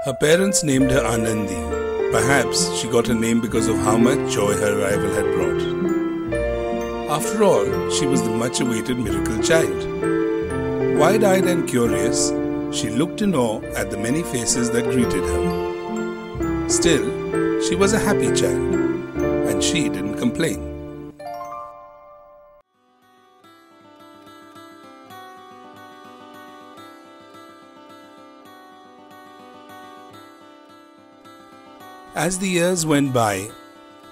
Her parents named her Anandi. Perhaps she got her name because of how much joy her arrival had brought. After all, she was the much-awaited miracle child. Wide-eyed and curious, she looked in awe at the many faces that greeted her. Still, she was a happy child, and she didn't complain. As the years went by,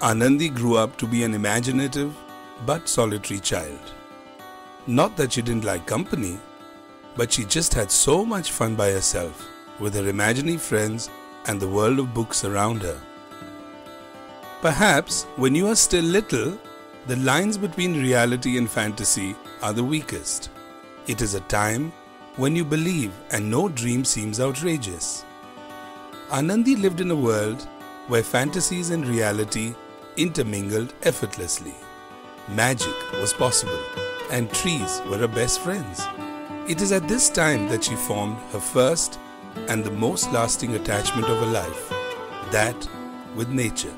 Anandi grew up to be an imaginative but solitary child. Not that she didn't like company, but she just had so much fun by herself with her imaginary friends and the world of books around her. Perhaps when you are still little, the lines between reality and fantasy are the weakest. It is a time when you believe and no dream seems outrageous. Anandi lived in a world where fantasies and reality intermingled effortlessly. Magic was possible, and trees were her best friends. It is at this time that she formed her first and the most lasting attachment of her life, that with nature.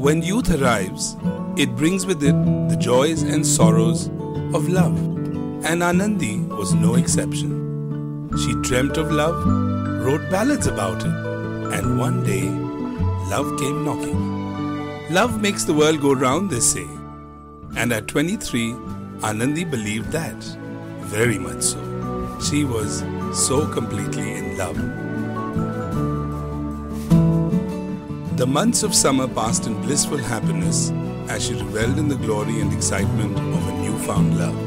When youth arrives, it brings with it the joys and sorrows of love, and Anandi was no exception. She dreamt of love, wrote ballads about it, and one day, love came knocking. Love makes the world go round, they say. And at 23, Anandi believed that, very much so. She was so completely in love. The months of summer passed in blissful happiness as she revelled in the glory and excitement of a newfound love.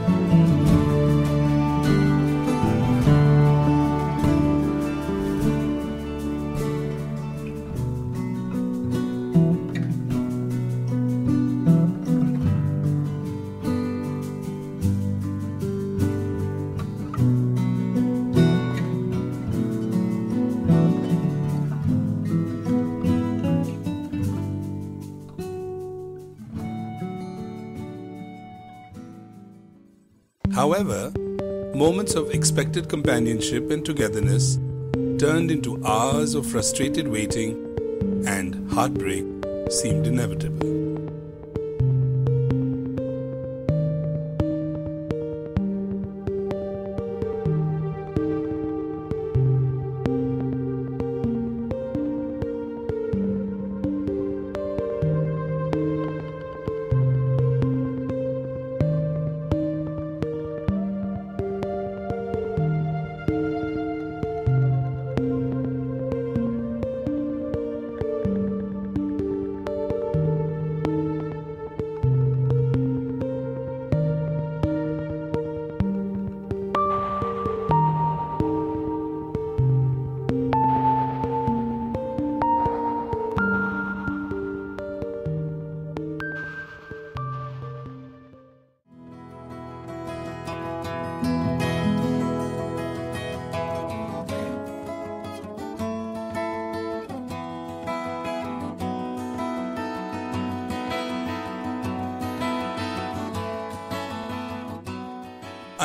However, moments of expected companionship and togetherness turned into hours of frustrated waiting, and heartbreak seemed inevitable.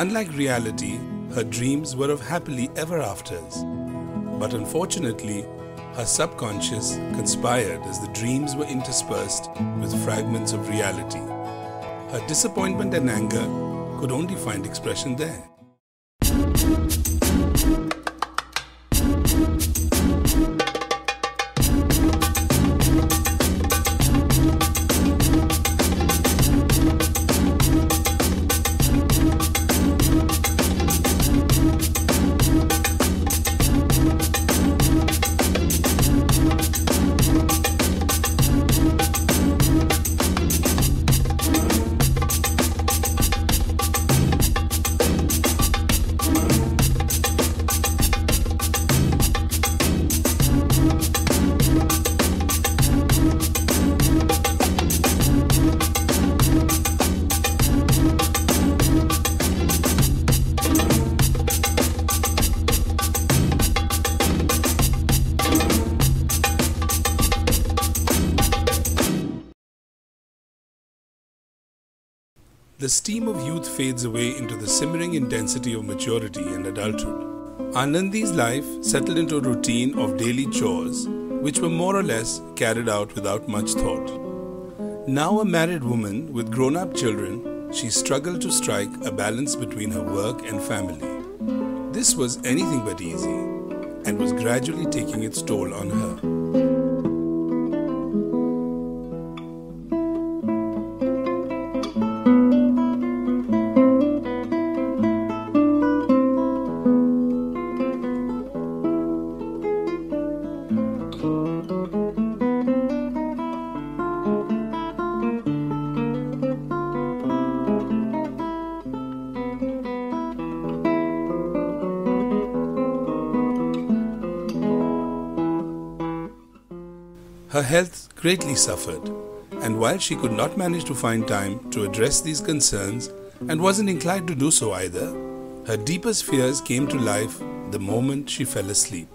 Unlike reality, her dreams were of happily ever afters. But unfortunately, her subconscious conspired as the dreams were interspersed with fragments of reality. Her disappointment and anger could only find expression there. The steam of youth fades away into the simmering intensity of maturity and adulthood. Anandi's life settled into a routine of daily chores, which were more or less carried out without much thought. Now a married woman with grown-up children, she struggled to strike a balance between her work and family. This was anything but easy and was gradually taking its toll on her. Her health greatly suffered, and while she could not manage to find time to address these concerns and wasn't inclined to do so either, her deepest fears came to life the moment she fell asleep.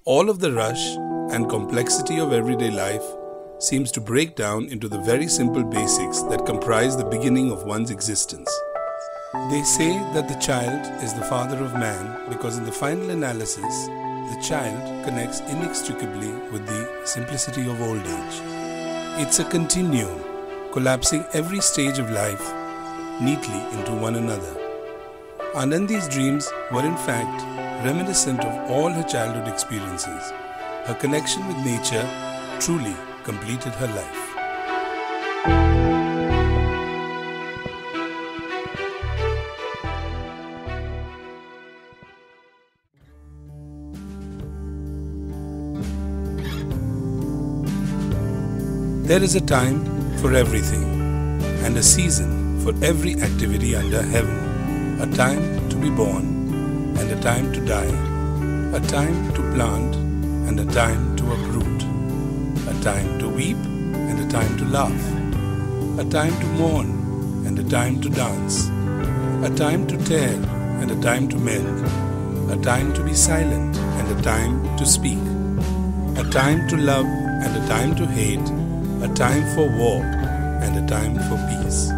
All of the rush and complexity of everyday life seems to break down into the very simple basics that comprise the beginning of one's existence. They say that the child is the father of man because in the final analysis, the child connects inextricably with the simplicity of old age. It's a continuum, collapsing every stage of life neatly into one another. Anandi's dreams were in fact reminiscent of all her childhood experiences. Her connection with nature truly completed her life. There is a time for everything and a season for every activity under heaven. A time to be born and a time to die, a time to plant and a time to uproot, a time to weep and a time to laugh, a time to mourn and a time to dance, a time to tear and a time to mend, a time to be silent and a time to speak, a time to love and a time to hate, a time for war and a time for peace.